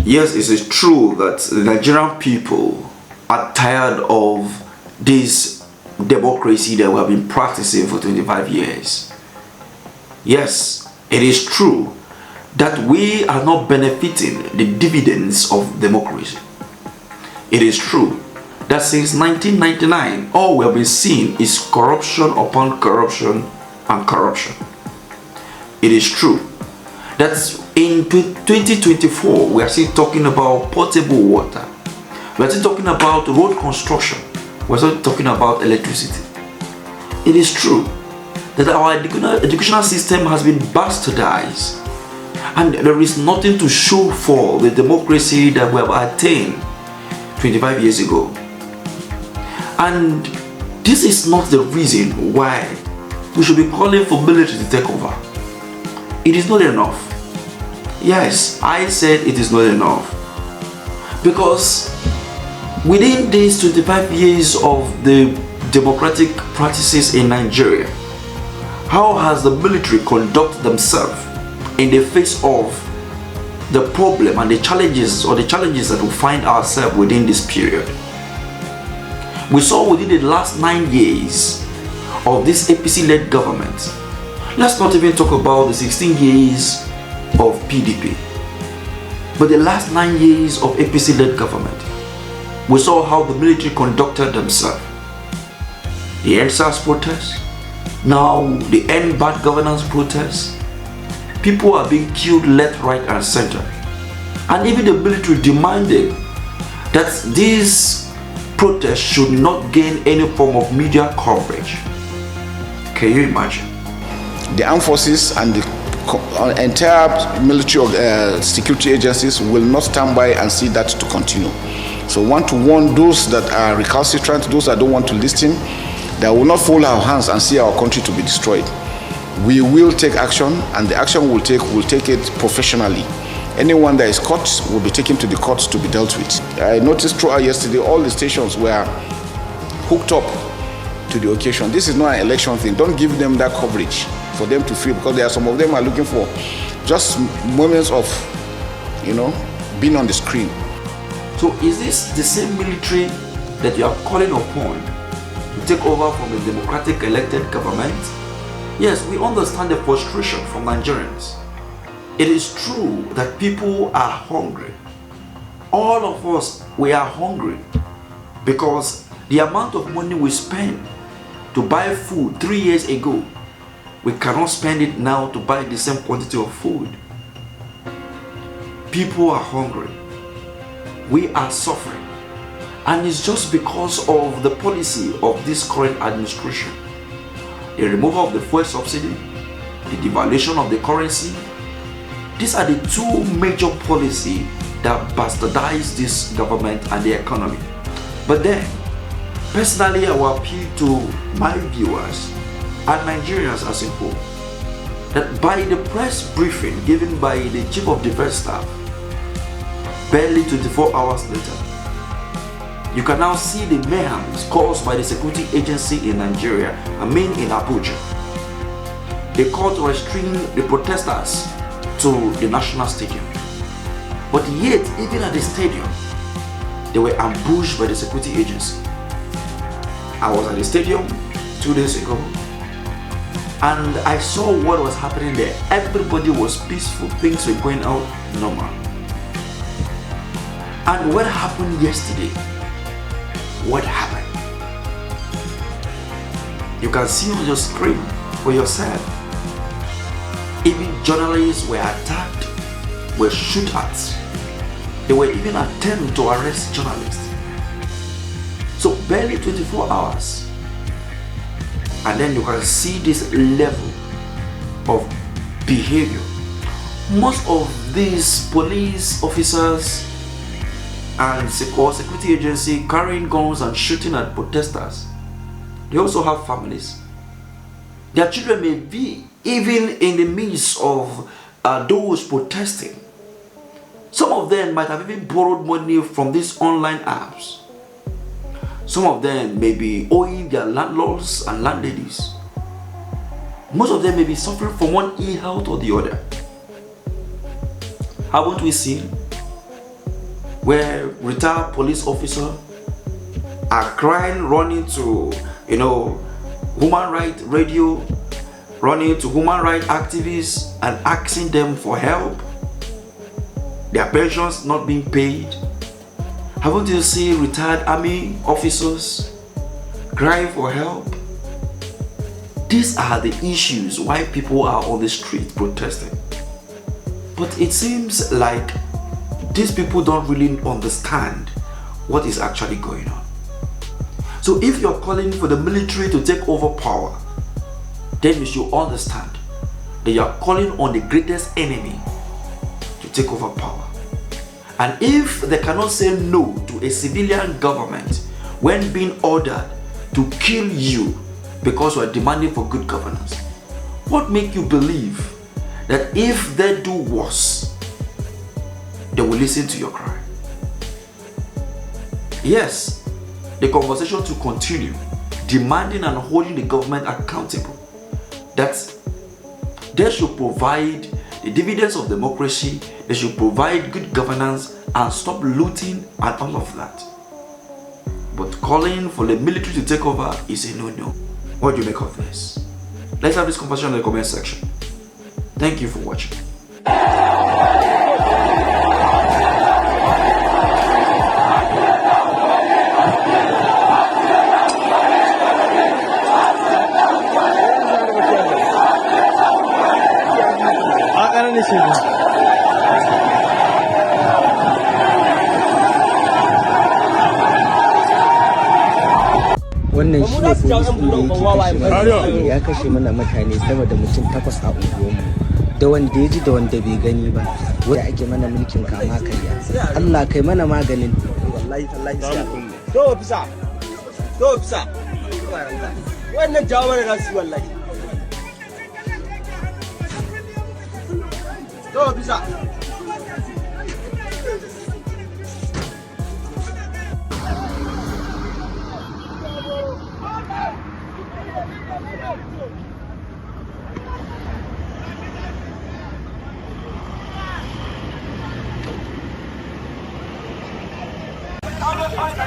Yes, it is true that the Nigerian people are tired of this democracy that we have been practicing for 25 years. Yes, it is true that we are not benefiting the dividends of democracy. It is true that since 1999, all we have been seeing is corruption upon corruption and corruption. It is true that in 2024, we are still talking about potable water. We are still talking about road construction. We are still talking about electricity. It is true that our educational system has been bastardized, and there is nothing to show for the democracy that we have attained 25 years ago. And this is not the reason why we should be calling for military to take over. It is not enough. Yes, I said it is not enough. Because within these 25 years of the democratic practices in Nigeria, how has the military conducted themselves in the face of the problem and the challenges that we find ourselves within this period? We saw within the last 9 years of this APC-led government. Let's not even talk about the 16 years of PDP, but the last 9 years of APC-led government, we saw how the military conducted themselves. The NSAS protest, now the End Bad Governance protest. People are being killed left, right, and center, and even the military demanded that these protests should not gain any form of media coverage. Can you imagine? The armed forces and the entire military security agencies will not stand by and see that to continue. So we want to warn those that are recalcitrant, those that don't want to listen, that will not fold our hands and see our country to be destroyed. We will take action, and the action we'll take it professionally. Anyone that is caught will be taken to the courts to be dealt with. I noticed throughout yesterday all the stations were hooked up to the occasion. This is not an election thing. Don't give them that coverage for them to feel, because there are some of them are looking for just moments of, being on the screen. So is this the same military that you are calling upon to take over from the democratic elected government? Yes, we understand the frustration from Nigerians. It is true that people are hungry. All of us, we are hungry, because the amount of money we spend to buy food 3 years ago, we cannot spend it now to buy the same quantity of food. People are hungry. We are suffering. And it's just because of the policy of this current administration. The removal of the fuel subsidy, the devaluation of the currency. These are the two major policies that bastardize this government and the economy. But then, personally, I will appeal to my viewers and Nigerians as a whole, that by the press briefing given by the Chief of Defense Staff, barely 24 hours later, you can now see the mayhem caused by the security agency in Nigeria, in Abuja. They called to restrain the protesters to the National Stadium. But yet, even at the stadium, they were ambushed by the security agency. I was at the stadium 2 days ago, and I saw what was happening there. Everybody was peaceful, things were going out normal. And what happened yesterday? What happened? You can see on your screen for yourself. Even journalists were attacked, were shot at. They were even attempting to arrest journalists. So barely 24 hours. And then you can see this level of behavior. Most of these police officers and security agency carrying guns and shooting at protesters, they also have families. Their children may be even in the midst of those protesting. Some of them might have even borrowed money from these online apps. Some of them may be owing their landlords and landladies. Most of them may be suffering from one ill health or the other. Haven't we seen where retired police officers are crying, running to, human rights radio, running to human rights activists and asking them for help? Their pensions not being paid. Haven't you seen retired army officers crying for help? These are the issues why people are on the street protesting. But it seems like these people don't really understand what is actually going on. So if you're calling for the military to take over power, then you should understand that you are calling on the greatest enemy to take over power. And if they cannot say no to a civilian government when being ordered to kill you because you are demanding for good governance, what makes you believe that if they do worse, they will listen to your cry? Yes, the conversation to continue demanding and holding the government accountable, that they should provide the dividends of democracy, they should provide good governance and stop looting and all of that. But calling for the military to take over is a no-no. What do you make of this? Let's have this conversation in the comment section. Thank you for watching. Wannan shi ne police ɗin da ya kashe mana mutane sama da mutum 8 a unguwarmu, da wanda ya ji da wanda bai gani ba, wanda ake mana mulkin kama karya. Allah kai mana maganin. Wallahi tallahi sai to fisa wannan jawo mana nasu wallahi to fisa. Fight